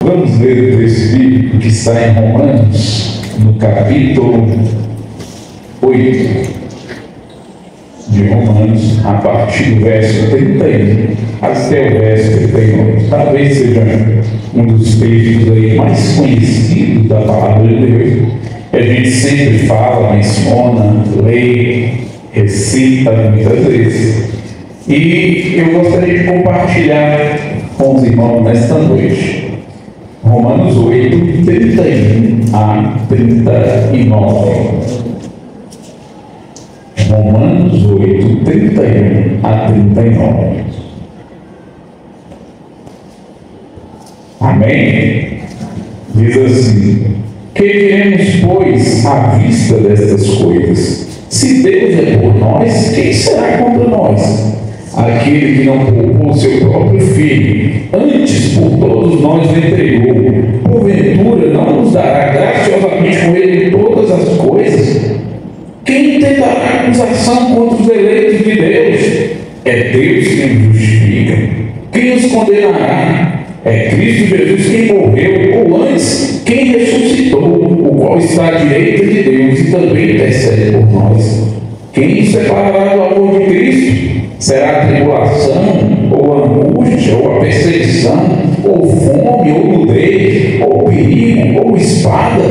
Vamos ler o texto bíblico que está em Romanos, no capítulo 8 de Romanos, a partir do verso 31 até o verso 39. Talvez seja um dos textos aí mais conhecidos da palavra de Deus. A gente sempre fala, menciona, lê, recita muitas vezes. E eu gostaria de compartilhar com os irmãos nesta noite. Romanos 8, 31 a 39. Romanos 8, 31 a 39. Amém? Diz assim: que diremos, pois, à vista destas coisas? Se Deus é por nós, quem será contra nós? Aquele que não poupou seu próprio filho, antes por todos nós o entregou, porventura não nos dará graciosamente com ele todas as coisas? Quem tentará acusação contra os eleitos de Deus? É Deus quem nos justifica. Quem os condenará? É Cristo Jesus quem morreu, ou antes, quem ressuscitou, o qual está à direita de Deus e também intercede por nós. Quem nos separará do amor de Cristo? Será a tribulação, ou a angústia, ou a perseguição, ou fome, ou nudez, ou perigo, ou espada?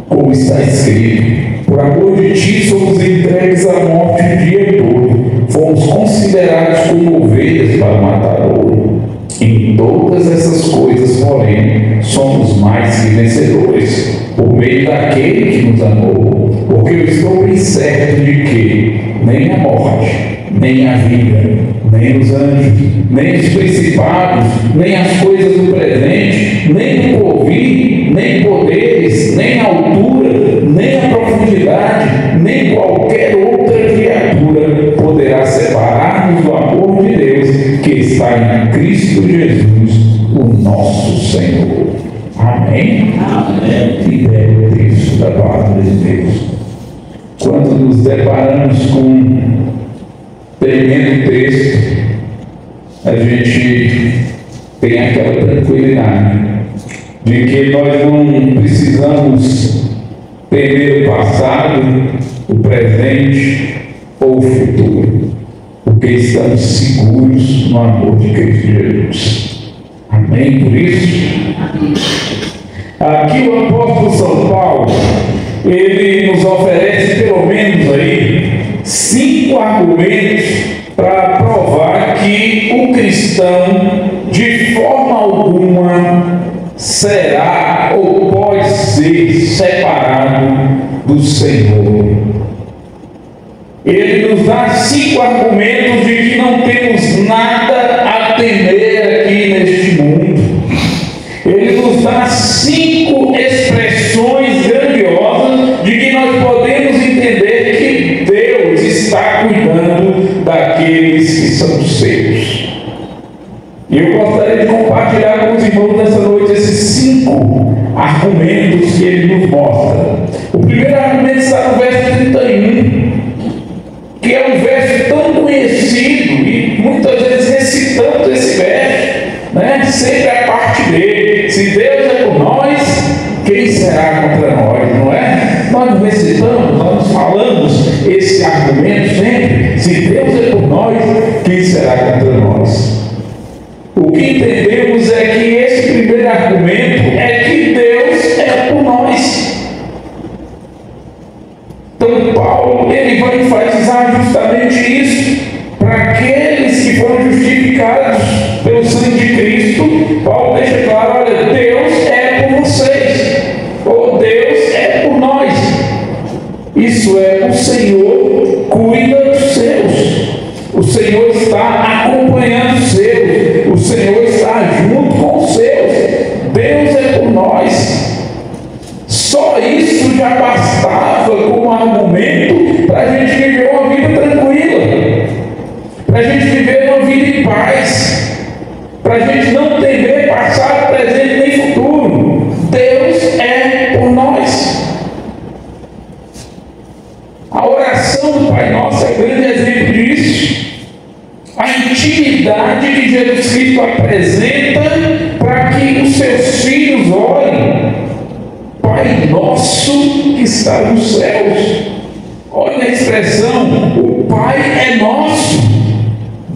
Como está escrito: por amor de ti somos entregues à morte o dia todo, fomos considerados como ovelhas para o matadouro. Em todas essas coisas, porém, somos mais que vencedores, por meio daquele que nos amou, porque eu estou bem certo de que nem a morte, nem a vida, nem os anjos, nem os principados, nem as coisas do presente, nem do porvir, nem poderes, nem a altura, nem a profundidade, nem qualquer outra criatura poderá separar-nos do amor de Deus que está em Cristo Jesus, o nosso Senhor. Amém? Amém. E é o texto da palavra de Deus. Quando nos deparamos com um tremendo texto, a gente tem aquela tranquilidade de que nós não precisamos temer o passado, o presente ou o futuro, porque estamos seguros no amor de Cristo Jesus. Amém? Por isso, aqui o apóstolo São Paulo, ele nos oferece pelo menos aí 5 argumentos para provar que o cristão de forma alguma será ou pode ser separado do Senhor. Ele nos dá 5 argumentos de que não temos nada a temer aqui neste mundo. Ele nos dá 5 expressões grandiosas de que nós podemos entender que Deus está cuidando daqueles que são seus. E eu gostaria de compartilhar com os irmãos nessa noite esses 5 argumentos que ele nos mostra. O primeiro argumento está no verso 31, que é um verso tão conhecido e muitas vezes recitamos esse verso, né? Sempre a parte dele: se Deus é por nós, quem será contra nós? Não é? Nós recitamos, nós falamos esse argumento sempre: se Deus é por nós, quem será contra nós? O que entendemos é que esse primeiro argumento é que Deus é por nós. Então Paulo, ele vai enfatizar justamente isso para aqueles que foram justificados pelo sangue de Cristo. Paulo deixa claro: olha, Deus é por vocês, ou Deus é por nós. Isso é, o Senhor cuida dos seus, o Senhor está acompanhando os seus, o Senhor está junto com os seus. Deus é por nós. Só isso já bastava como argumento para a gente viver uma vida tranquila, para a gente viver uma vida em paz, para a gente não temer passado, presente nem futuro. Deus é por nós. A oração do Pai Nosso é um grande exemplo disso. A intimidade que Jesus Cristo apresenta para que os seus filhos Pai nosso que está nos céus. Olha a expressão, o Pai é nosso,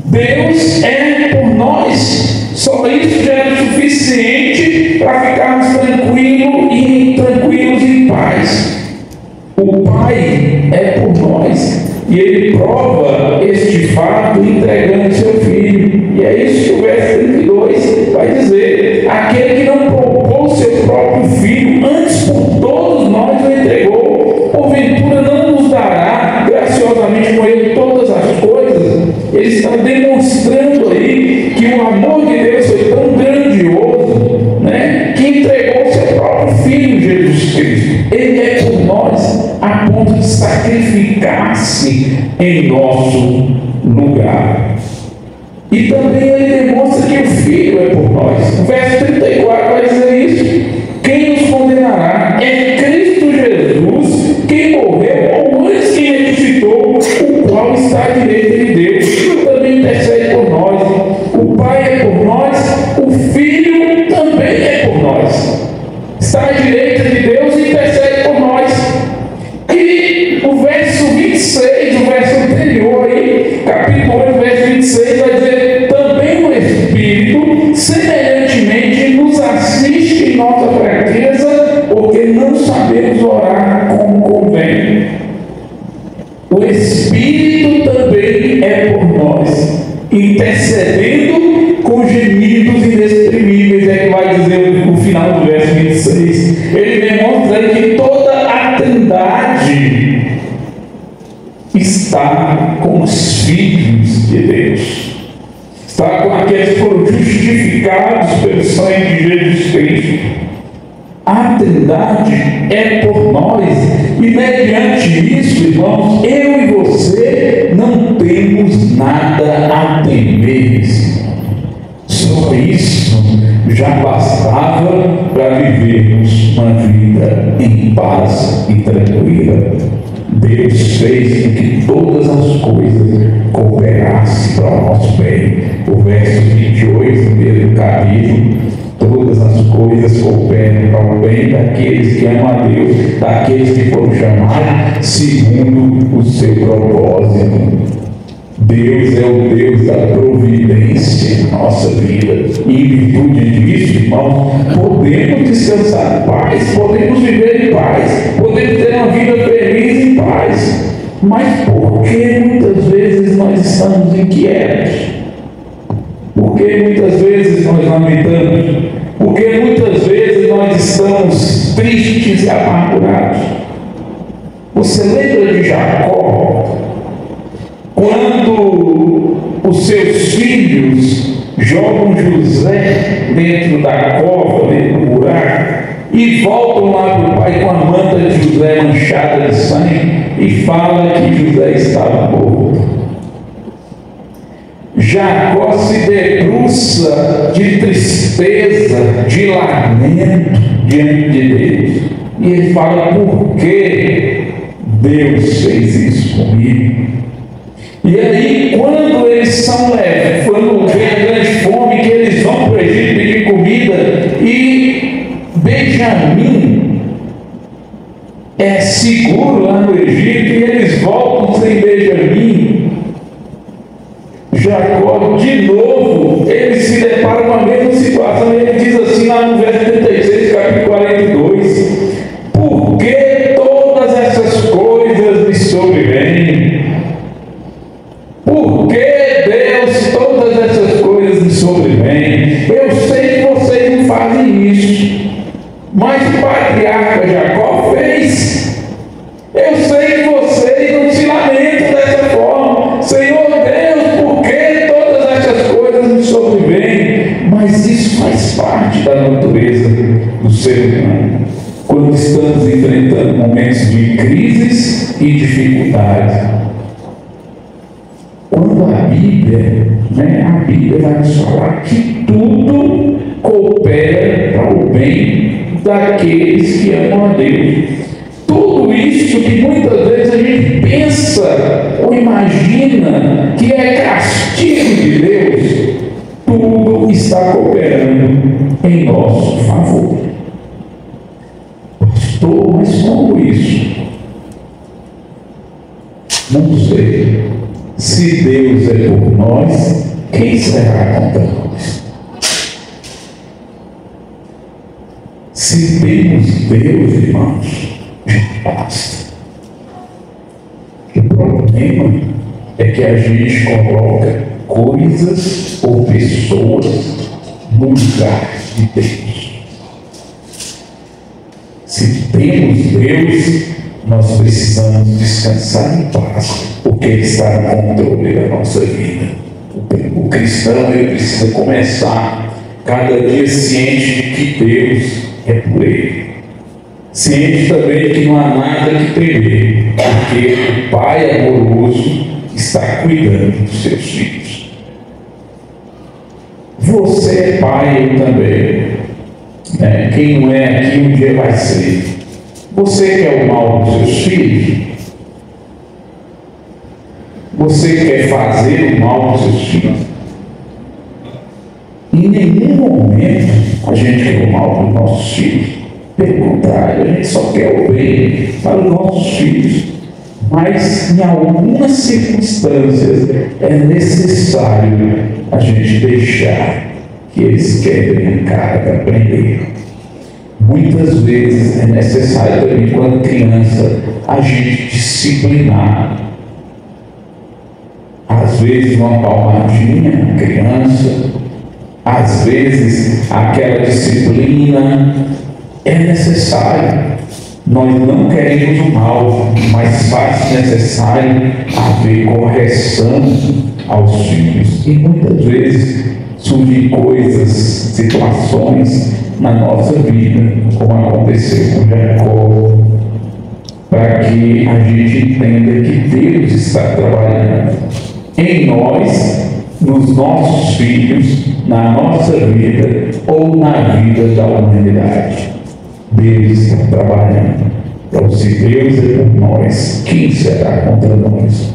Deus é por nós. Só isso já é suficiente para ficarmos tranquilos e em paz. O Pai é por nós. E Ele prova este fato entregando seu Filho. E é isso que o verso 32 vai dizer. Aquele que não poupou seu próprio Filho, antes por todos nós o entregou, porventura não nos dará graciosamente com Ele todas as coisas? Ele está demonstrando aí que o amor de Deus foi tão grandioso, né, que entregou seu próprio Filho, Jesus Cristo. Ele é por nós, a ponto de sacrificar-se em nosso lugar. E também ele demonstra que o Filho é por nós. O verso 34 vai dizer isso. Quem nos condenará? É Cristo Jesus, quem morreu, ou antes que ressuscitou, o qual está à direita de Deus, que também intercede por nós. O Pai é por nós, o Filho também é por nós. Está à direita de Deus e intercede por nós. E o verso 26, o verso anterior aí, capítulo 8, verso 26, vai dizer: também o Espírito, semelhantemente, nos assiste em nossa fraqueza, porque não sabemos orar como convém. O Espírito também é por nós, intercedendo com gemidos inexprimíveis, é que vai dizer no final do verso 26. Ele demonstra aí que toda a Trindade está com os filhos de Deus, está com aqueles que foram justificados pelo sangue de Jesus Cristo. A Trindade é por nós, e mediante isso, irmãos, eu e você não temos nada a temer. Só isso já bastava para vivermos uma vida em paz e tranquila. Deus fez com que todas as coisas cooperassem para o nosso bem. O verso 28 do primeiro capítulo: todas as coisas cooperam para o bem daqueles que amam a Deus, daqueles que foram chamados segundo o seu propósito. Deus é o Deus da providência em nossa vida. E em virtude disso, irmãos, podemos descansar em paz, podemos viver em paz, podemos ter uma vida feliz em paz. Mas por que muitas vezes nós estamos inquietos? Por que muitas vezes nós lamentamos? Por que muitas vezes nós estamos tristes e amargurados? Você lembra de Jacó? Quando os seus filhos jogam José dentro da cova, dentro do buraco, e voltam lá para o pai com a manta de José manchada de sangue, e fala que José estava morto. Jacó se debruça de tristeza, de lamento diante de Deus, e ele fala: por que Deus fez isso comigo? E aí, quando eles são leves, quando vem a grande fome, que eles vão para o Egito pedir comida, e Benjamim é seguro lá no Egito, e eles voltam sem Benjamim, Jacó, de novo, ele se depara com a mesma situação, e ele diz assim lá no verso 36, capítulo 42: por que todas essas coisas me sobrevêm? Por que, Deus, todas essas coisas me sobrevêm? Eu sei que vocês não fazem isso, mas o patriarca Jacó fez. Eu sei que vocês não se lamentam dessa forma. Senhor Deus, por que todas essas coisas me sobrevêm? Mas isso faz parte da natureza do ser humano. Quando estamos enfrentando momentos de crises e dificuldades, quando a Bíblia vai nos falar que tudo coopera para o bem daqueles que amam a Deus. Tudo isso que muitas vezes a gente pensa ou imagina que é castigo de Deus, tudo está cooperando em nosso favor. isso? Não sei. Se Deus é por nós, quem será contra nós? Se temos Deus, irmãos, basta. O problema é que a gente coloca coisas ou pessoas no lugar de Deus. Se temos Deus, nós precisamos descansar em paz, porque Ele está no controle da nossa vida. O cristão, ele precisa começar cada dia ciente de que Deus é por ele. Ciente também que não há nada que temer, porque o Pai amoroso está cuidando dos seus filhos. Você é pai, eu também. Quem não é aqui um dia vai ser. Você quer o mal dos seus filhos? Você quer fazer o mal dos seus filhos? Em nenhum momento a gente quer o mal dos nossos filhos. Pelo contrário, a gente só quer o bem para os nossos filhos. Mas em algumas circunstâncias é necessário a gente deixar que eles quebrem a cara para aprender. Muitas vezes é necessário também, quando criança, a gente disciplinar. Às vezes uma palmadinha, a criança, às vezes aquela disciplina é necessário. Nós não queremos o mal, mas faz necessário haver correção aos filhos. E muitas vezes surgem coisas, situações na nossa vida, como aconteceu com Jacó, para que a gente entenda que Deus está trabalhando em nós, nos nossos filhos, na nossa vida ou na vida da humanidade. Deus está trabalhando. Então, se Deus é por nós, quem será contra nós?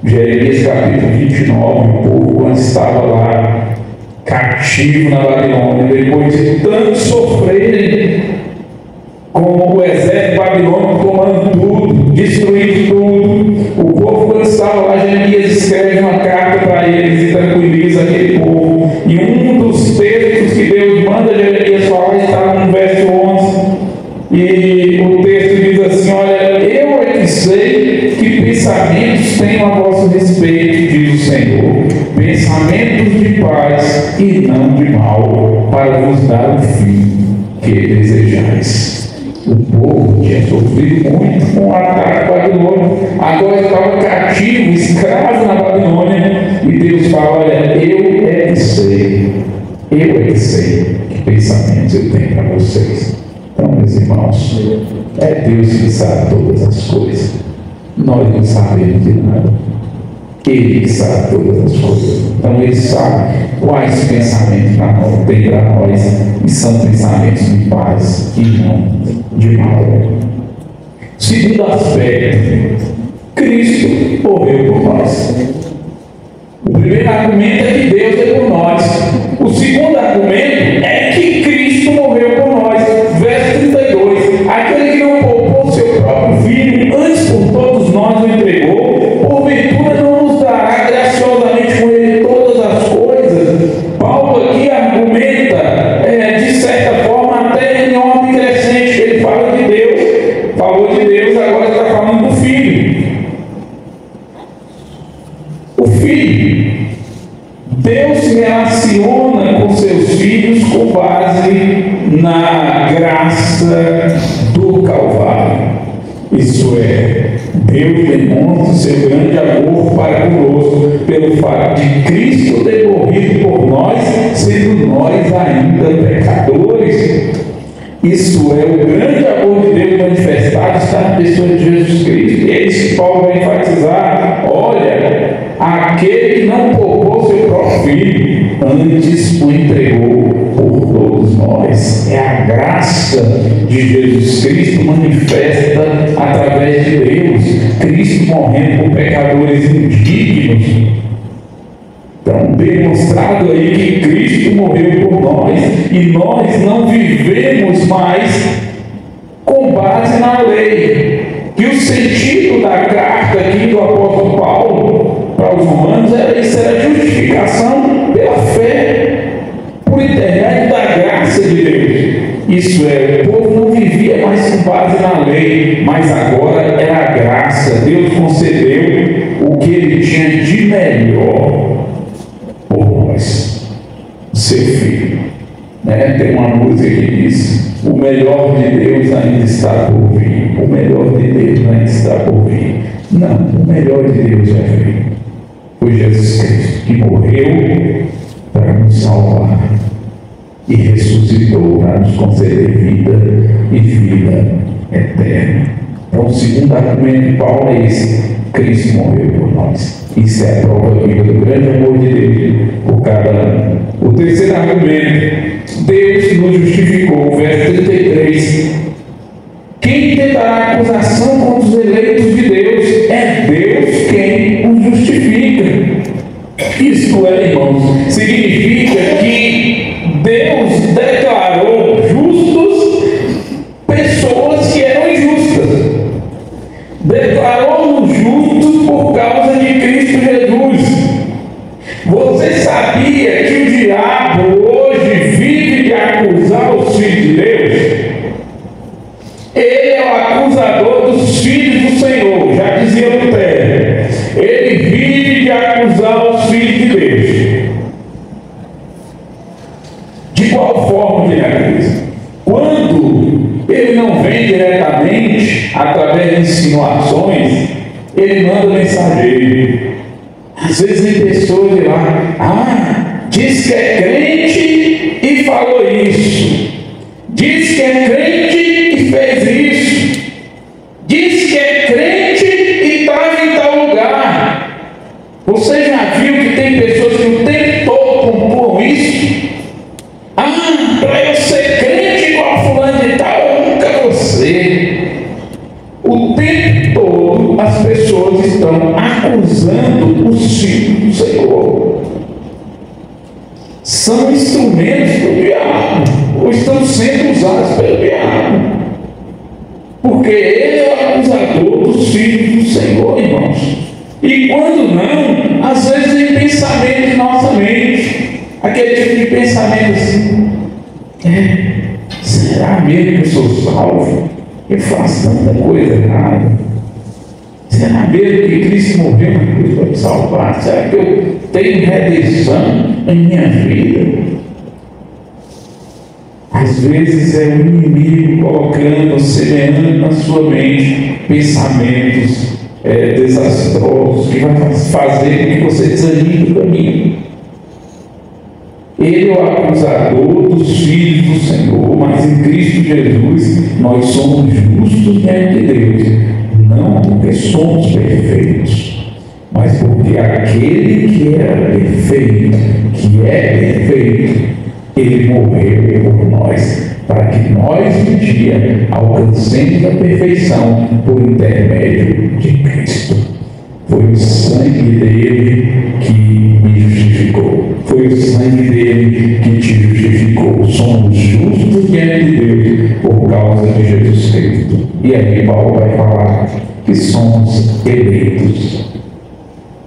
Jeremias capítulo 29, o povo, quando estava lá cativo na Babilônia, depois de tanto sofrerem com o exército babilônico tomando tudo, destruindo tudo, o povo, quando estava lá, Jeremias escreve uma carta para eles e tranquiliza aquele povo. E um dos textos que Deus manda Jeremias falar está no verso 11, e o texto diz assim: olha, eu é que sei que pensamentos tenho a vosso respeito, diz o Senhor, pensamentos de paz e não de mal, para vos dar o fim que desejais. O povo tinha sofrido muito com o ataque babilônico, agora estava cativo, escravo na Babilônia, e Deus fala: olha, eu é que sei que pensamentos eu tenho para vocês. Então, meus irmãos, é Deus que sabe todas as coisas. Nós não sabemos de nada. Ele que sabe todas as coisas. Então, Ele sabe quais pensamentos tem para nós, e são pensamentos de paz e não de mal. Segundo aspecto, Cristo morreu por nós. O primeiro argumento é que Deus é por nós. O segundo argumento é que Cristo morreu por nós. Verso 32. Aquele que não poupou seu próprio filho, antes por todos nós o entregou, porventura não nos dará graciosamente com ele todas as coisas? Paulo aqui argumenta, de certa forma, até em ordem crescente. Ele fala de Deus, falou de Deus, agora está falando do Filho. O Filho, Deus se relaciona com seus filhos com base na graça do Calvário. Isso é, Deus demonstra o seu grande amor para conosco pelo fato de Cristo ter morrido por nós, sendo nós ainda pecadores. Isso é, o grande amor de Deus manifestado está na pessoa de Jesus Cristo. E é isso que Paulo vai enfatizar. Olha, aquele que não poupou seu próprio filho, antes o entregou por todos nós. É a graça de Jesus Cristo manifesta através de Deus. Cristo morrendo por pecadores indignos. Então, demonstrado aí que Cristo morreu por nós, e nós não vivemos mais com base na lei. sentido da carta aqui do apóstolo Paulo para os romanos era isso, era justificação pela fé, por intermédio da graça de Deus. Isso é, o povo não vivia mais com base na lei, mas agora era a graça. Deus concedeu o que Ele tinha de melhor por nós, ser filho. Tem uma música que diz: o melhor de Deus ainda está por vir. O melhor de Deus ainda está por vir. Não, o melhor de Deus já veio. Foi Jesus Cristo, que morreu para nos salvar e ressuscitou para nos conceder vida e vida eterna. Então, o segundo argumento de Paulo é esse: Cristo morreu por nós. Isso é a prova viva do grande amor de Deus por cada um. O terceiro argumento: Deus nos justificou. Verso 33. Quem tentará acusação contra os eleitos de Deus? É Deus quem os justifica. Isto é, irmãos, significa que Deus declarou justos pessoas que eram injustas. Declarou-nos justos por causa de Cristo Jesus. Você sabia que o diabo hoje vive de acusar os filhos de Deus? Ele é o acusador dos filhos do Senhor, já dizia Lutero. Ele vive de acusar os filhos de Deus. De qual forma ele acusa? Quando ele não vem diretamente, através de insinuações, ele manda mensageiro. Às vezes tem pessoas de lá: diz que é crente e falou isso. Diz que é crente e fez isso. Diz que é crente e estava em tal lugar. Você já viu que tem pessoas que o tempo todo pontuam isso? Para eu ser crente igual fulano de tal, eu nunca vou ser. O tempo todo as pessoas estão acusando os filhos do Senhor. São instrumentos do diabo, ou estão sendo usados pelo diabo, porque ele é o acusador dos filhos do Senhor, irmãos. E quando não, às vezes vem pensamento em nossa mente, aquele tipo de pensamento assim: será mesmo que eu sou salvo? Eu faço tanta coisa errada. Será mesmo que Cristo morreu na cruz para me salvar? Será que eu tenho redenção em minha vida? Às vezes é o inimigo colocando, semeando na sua mente pensamentos desastrosos que vai fazer com que você desanime do caminho. Ele é o acusador dos filhos do Senhor, mas em Cristo Jesus nós somos justos diante de Deus, não porque somos perfeitos, mas porque aquele que era perfeito, que é perfeito, ele morreu por nós, para que nós um dia alcancemos a perfeição por intermédio de Cristo. Foi o sangue dele que me justificou. Foi o sangue dele que te justificou. Somos justos diante de Deus por causa de Jesus Cristo. E aí Paulo vai falar que somos eleitos.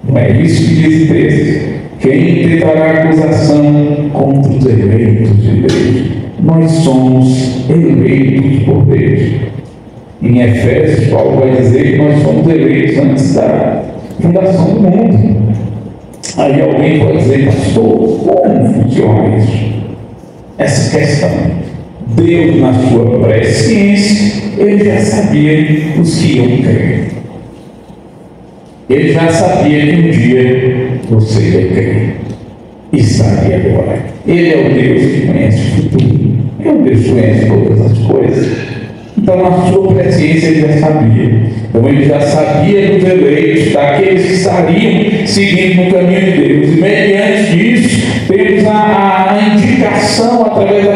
Não é isso que diz o texto? Quem tentará acusação contra os eleitos de Deus? Nós somos eleitos por Deus. Em Efésios, Paulo vai dizer que nós somos eleitos antes da fundação do mundo. Aí alguém pode dizer: pastor, como funciona isso? Essa questão. Deus, na sua presciência, ele já sabia os que iam crer. Ele já sabia que um dia você ia crer. E sabe agora. Ele é o Deus que conhece o futuro. É o Deus que conhece todas as coisas. Então, na sua presciência, ele já sabia. Então, ele já sabia dos eleitos, daqueles que estariam seguindo no caminho de Deus. E, mediante isso, temos a indicação, através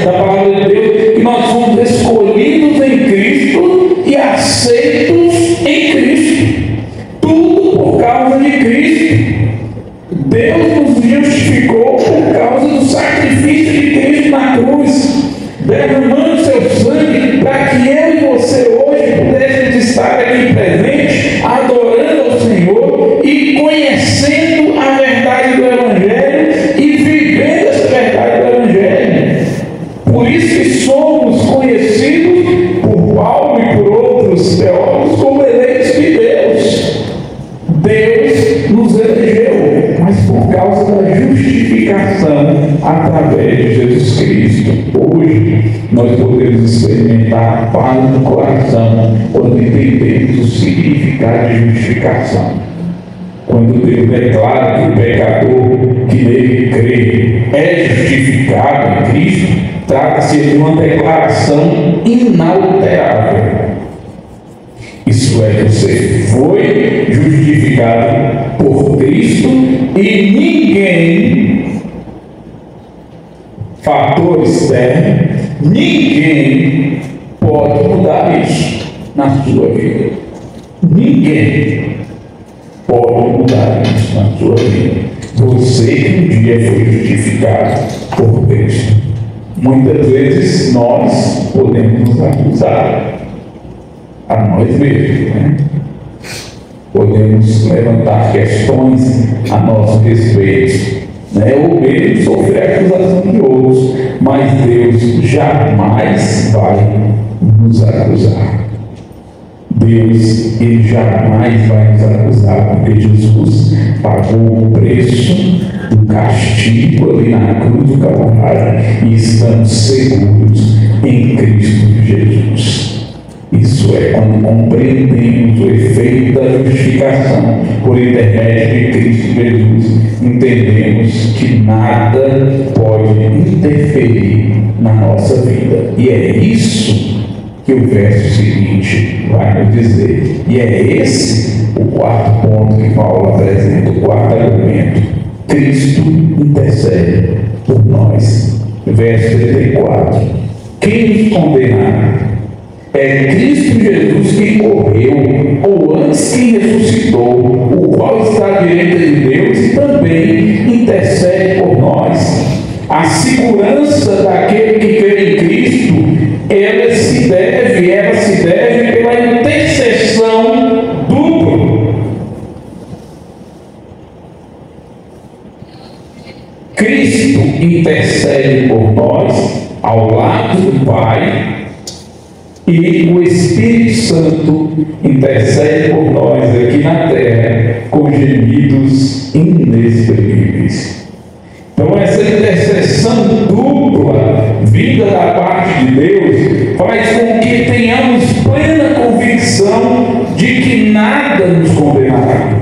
da palavra de Deus, que nós fomos escolhidos em Cristo e aceitos em Cristo. Tudo por causa de Cristo. Deus nos justificou por causa do sacrifício de Cristo na cruz, derramando seu sangue para que eu e você hoje pudéssemos estar aqui e somos conhecidos por Paulo e por outros teólogos como eleitos de Deus. Deus nos elegeu, mas por causa da justificação através de Jesus Cristo. Hoje nós podemos experimentar a paz no coração quando entendemos o significado de justificação. Quando Deus declara que o pecador que nele crê é justificado em Cristo, trata-se de uma declaração inalterável. Isso é, você foi justificado por Cristo e ninguém, fator externo, ninguém pode mudar isso na sua vida. Ninguém pode mudar isso na sua vida. Você que um dia foi justificado por Cristo. Muitas vezes nós podemos nos acusar a nós mesmos, né? Podemos levantar questões a nosso respeito, né? Ou mesmo sofrer a acusação de outros, mas Deus jamais vai nos acusar. Deus, Ele jamais vai nos acusar, porque Jesus pagou o preço do castigo ali na cruz do Calvário e estamos seguros em Cristo Jesus. Isso é quando compreendemos o efeito da justificação por intermédio de Cristo Jesus, entendemos que nada pode interferir na nossa vida. E é isso que o verso seguinte vai nos dizer. E é esse o quarto ponto que Paulo apresenta, o quarto argumento. Cristo intercede por nós. Verso 34. Quem nos condenará? É Cristo Jesus que morreu, ou antes que ressuscitou, o qual está à direita de Deus e também intercede por nós. A segurança daquele que crê em Cristo, ela se deve pela intercessão dupla. Cristo intercede por nós ao lado do Pai, e o Espírito Santo intercede por nós aqui na terra com gemidos inexprimíveis. Então essa intercessão dupla vinda da parte de Deus faz com que tenhamos plena convicção de que nada nos condenará.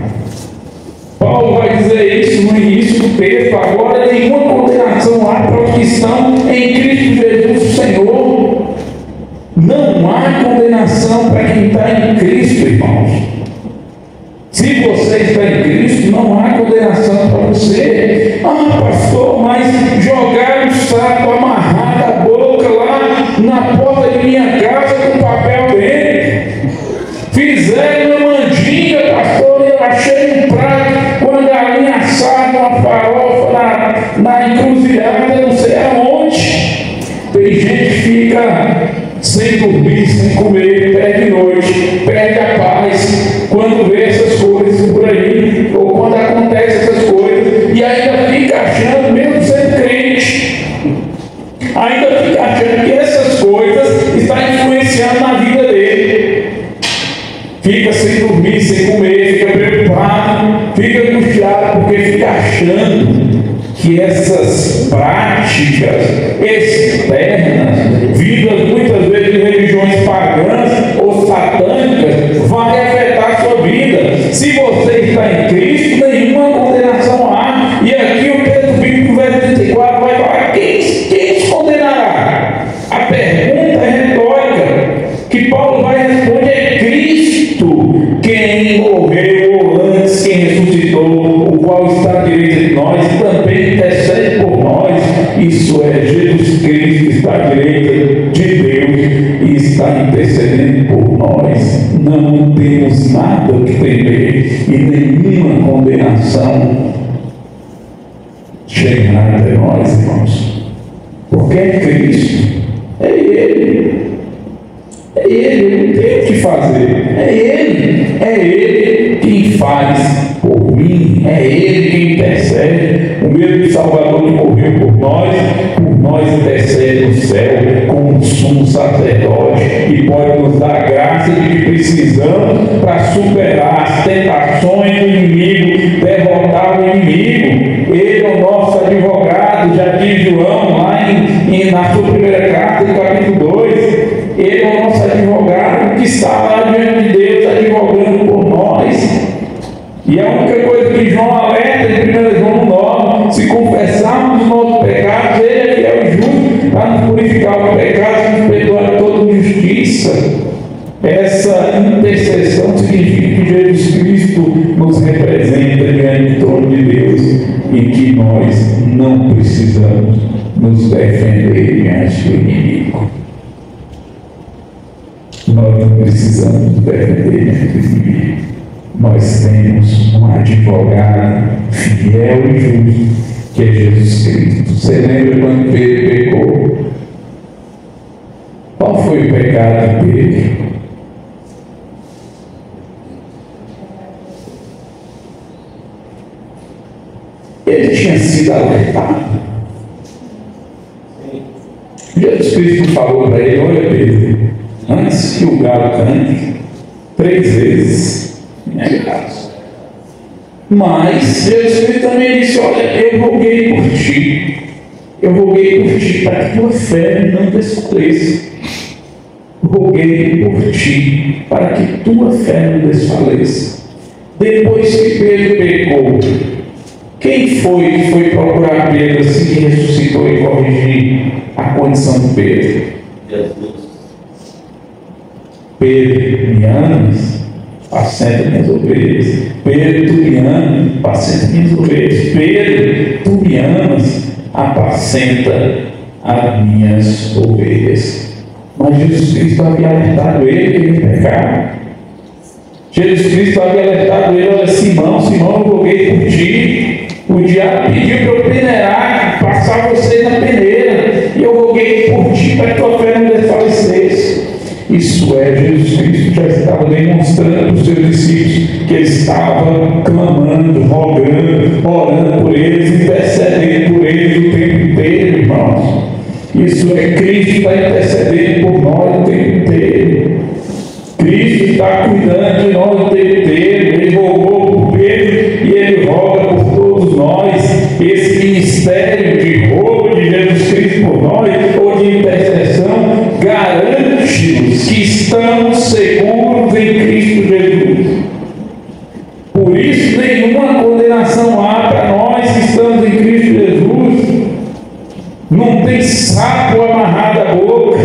Paulo vai dizer isso no início do texto. Agora nenhuma condenação há para os que estão em Cristo Jesus o Senhor. Não há condenação para quem está em Cristo, irmãos. Se você está em Cristo, não há condenação para você. Ah, pastor, mas jogaram o saco amarrado a boca lá na porta de minha casa com papel dele. Fizeram uma mandinga, pastor, e eu achei um prato com a galinha assada, uma farofa na encruzilhada, não sei aonde. Tem gente que fica sem dormir, sem comer, perde noite, perde a paz quando vê essas coisas por aí, ou quando acontecem essas coisas, e ainda fica achando, mesmo sendo crente, ainda fica achando que essas coisas estão influenciando na vida dele. Fica sem dormir, sem comer, fica preocupado, fica angustiado, porque fica achando que essas práticas externas, vindas muitas vezes de religiões pagãs ou satânicas, vai afetar a sua vida. Se você está em Cristo, nenhuma condenação há. E aqui o texto bíblico, verso 34, vai falar: quem te condenará? A pergunta retórica que Paulo vai responder é Cristo, quem morreu ou antes quem ressuscitou, o qual está à direita de nós e também intercede por nós. Isso é Jesus Cristo, que está à direita de Deus e está intercedendo por nós. Não temos nada que temer e nenhuma condenação chegará até nós, irmãos. Porque é Cristo, é Ele. É Ele, não tem o que fazer. É Ele quem faz por mim, é Ele quem intercede. O mesmo Salvador que morreu por nós intercede no céu como sumo sacerdote e pode nos dar a graça de que precisamos para superar as tentações do inimigo, derrotar o inimigo. Ele é o nosso advogado, já diz João lá na sua primeira carta, no capítulo 2. Ele é o nosso advogado que está lá diante de Deus, advogando por nós. E a única coisa que João alerta em 1 João 9, se confessarmos os nossos pecados, Ele é fiel e justo para nos purificar os pecados e nos perdoar de toda injustiça. Essa intercessão significa que Jesus Cristo nos representa diante do trono de Deus e que nós não precisamos nos defender diante do inimigo. Nós não precisamos nos defender diante do inimigo. Nós temos um advogado fiel e justo, que é Jesus Cristo. Você lembra quando Pedro pecou? Qual foi o pecado de Pedro? Ele tinha sido alertado. Jesus Cristo falou para ele: olha, Pedro, antes que o galo cante 3 vezes, mas Jesus Cristo também disse: olha, eu roguei por ti para que tua fé não desfaleça. Roguei por ti para que tua fé não desfaleça. Depois que Pedro pecou, quem foi que foi procurar Pedro assim que ressuscitou e corrigir a condição de Pedro? Jesus. Pedro, me amas? Apacenta minhas ovelhas. Pedro, tu me amas? Apacenta minhas ovelhas. Pedro, tu me amas? Apacenta as minhas ovelhas. Mas Jesus Cristo havia alertado ele que ele pecava. Jesus Cristo havia alertado ele: olha, Simão, eu roguei por ti. O diabo pediu para eu peneirar, passar você na peneira, e eu roguei por ti para que tua fé não desfalecesse. Isso é, Jesus Cristo já estava demonstrando para os seus discípulos que ele estava clamando, rogando, orando por eles, intercedendo por eles o tempo inteiro, irmãos. Isso é, Cristo está intercedendo por nós o tempo inteiro. Cristo está cuidando de nós o tempo inteiro. Ele rogou por Pedro e ele roga por todos nós. Esse ministério de rogo de Jesus Cristo por nós, ou de intercessão, garante-nos que estamos seguros em Cristo Jesus. Por isso, nenhuma condenação há para nós que estamos em Cristo Jesus. Não tem sapo amarrado à boca,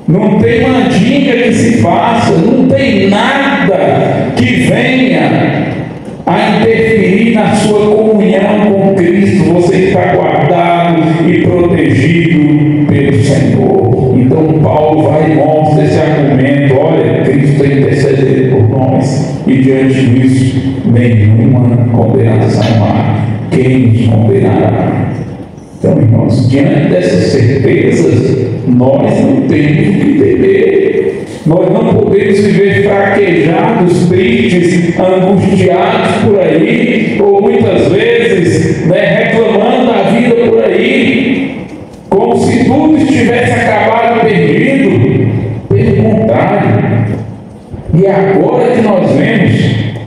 não tem mandinga que se faça, não tem nada que venha a interferir na sua comunhão com Cristo. Você está guardado e protegido pelo Senhor. Então Paulo vai e mostra esse argumento: olha, Cristo está intercedendo por nós, e diante disso nenhuma condenação há. Quem nos condenará? Então, irmãos, diante dessas certezas, nós não temos o que temer. Nós não podemos viver fraquejados, tristes, angustiados por aí, ou muitas vezes reclamando da vida por aí, como se tudo estivesse acabado e perdido. Pelo contrário. E agora que nós vemos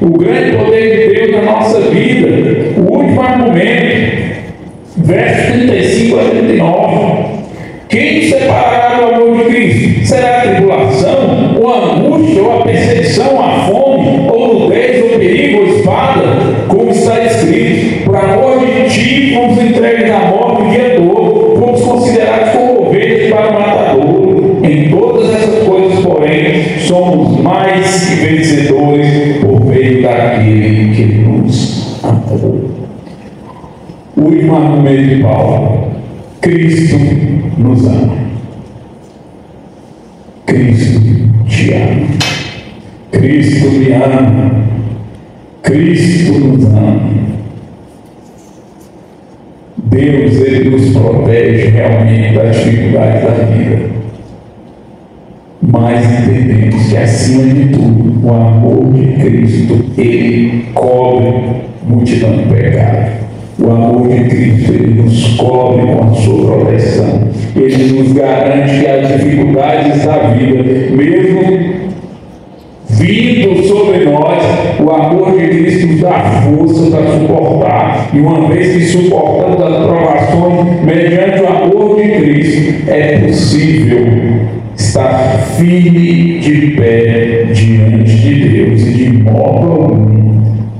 o grande poder de Deus na nossa vida, o último argumento, versos 35 a 39. Quem separará do amor de Cristo? Será a tribulação, ou a angústia, ou a perseguição, a fome, ou nudez, ou perigo, ou espada? Como está escrito: por amor de ti fomos entregues à morte o dia todo, fomos considerados como ovelhas para o matador. Em todas essas coisas, porém, somos mais que vencedores por meio daquele que nos amou. O último argumento de Paulo: Cristo nos ama. Cristo te ama. Cristo me ama. Cristo nos ama. Deus, Ele nos protege realmente das dificuldades da vida. mas entendemos que, acima de tudo, o amor de Cristo, ele cobre multidão de pecado. O amor de Cristo, ele nos cobre com a sua proteção. Ele nos garante que as dificuldades da vida, mesmo vindo sobre nós, o amor de Cristo nos dá força para suportar. E uma vez que suportamos as provações mediante o amor de Cristo, é possível estar firme de pé diante de Deus, e de modo algum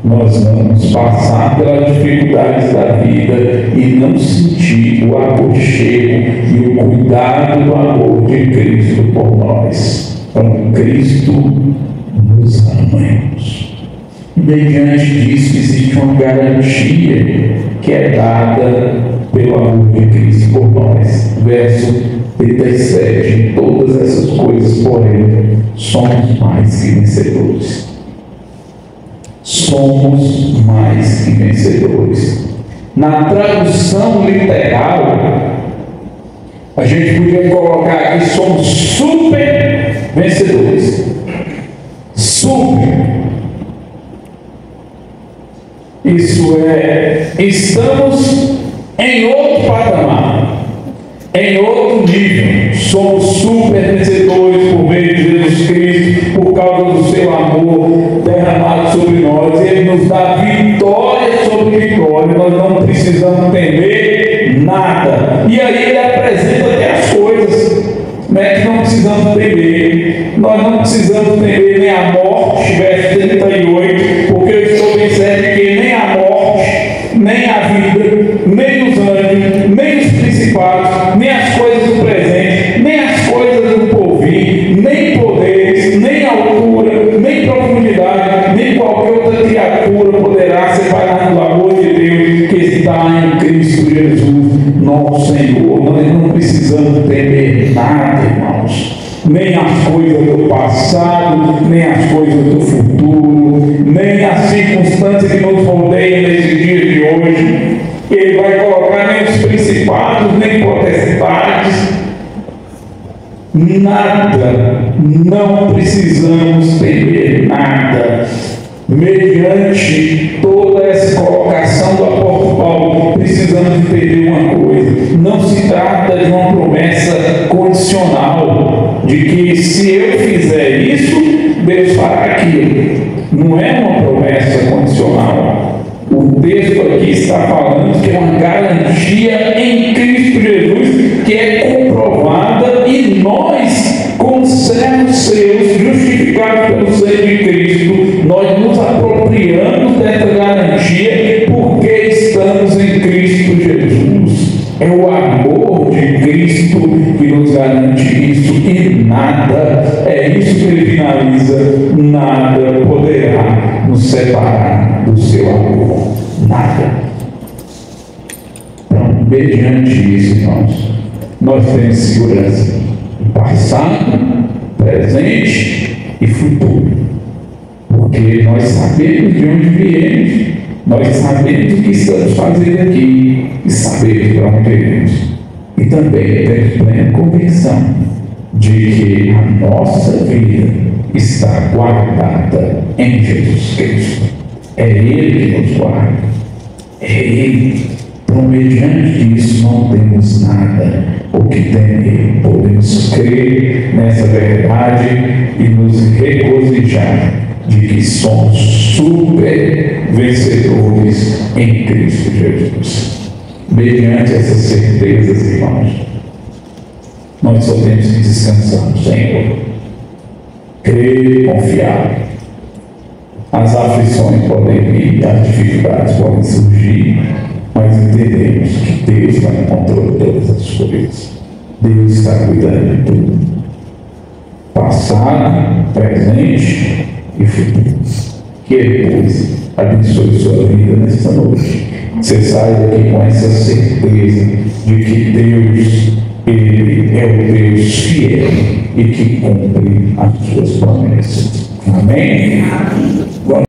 nós vamos passar pelas dificuldades da vida e não sentir o aconchego e o cuidado do amor de Cristo por nós. Então, Cristo nos ama, irmãos. E mediante disso existe uma garantia que é dada pelo amor de Cristo por nós. Verso 37: em todas essas coisas, porém, somos mais que vencedores. Somos mais que vencedores. Na tradução literal, a gente podia colocar aqui: somos super vencedores. Super. Isso é, estamos em outro patamar, em outro nível. Somos super vencedores por meio de Jesus Cristo, por causa do seu amor derramado sobre nós. Ele nos dá vitória sobre vitória. Nós não precisamos temer nada. E aí ele apresenta até as coisas, né, que não precisamos temer. Nós não precisamos temer nem a morte, verso 38, porque eu estou bem certo de que nem a morte, nem a vida, nem os anjos, nem os principados, nem as coisas do presente, nem as coisas do porvir, nem poderes, nem altura, nem profundidade, nem qualquer outra criatura poderá separar do amor de Deus que está em Cristo Jesus, nosso Senhor. Nós não precisamos temer nada, irmãos. Nem as coisas do passado, nem as coisas do futuro, nem as circunstâncias que nos rodeiam nesse dia de hoje. Ele vai colocar nem os principados, nem potestades, nada. Não precisamos temer nada. Mediante toda essa colocação do apóstolo Paulo, precisamos entender uma coisa: não se trata de uma promessa condicional, de que se eu fizer isso, Deus fará aquilo. Não é uma promessa condicional. O texto aqui está falando que é uma garantia em Cristo Jesus, que é comprovada, e nós, como servos seus, justificados pelo sangue de Cristo, nós nos apropriamos dessa garantia porque estamos em Cristo Jesus. É o amor de Cristo que nos garante isso, e nada, é isso que ele finaliza, nada poderá nos separar do seu amor. Nada. Então, mediante isso, irmãos, nós temos segurança em passado, presente e futuro. Porque nós sabemos de onde viemos, nós sabemos o que estamos fazendo aqui e sabemos para onde iremos. E também temos plena convicção de que a nossa vida está guardada em Jesus Cristo. É Ele que nos guarda. É Ele. Então, mediante isso, não temos nada o que temer. Podemos crer nessa verdade e nos regozijar de que somos super vencedores em Cristo Jesus. Mediante essas certezas, irmãos, nós só temos que descansar no Senhor, crer e confiar. As aflições podem vir, as dificuldades podem surgir, mas entendemos que Deus está no controle de todas as coisas. Deus está cuidando de tudo, passado, presente e futuro. Que Ele abençoe sua vida nesta noite. Você sai daqui com essa certeza de que Deus, Ele é o Deus fiel e que cumpre as suas promessas. Amém?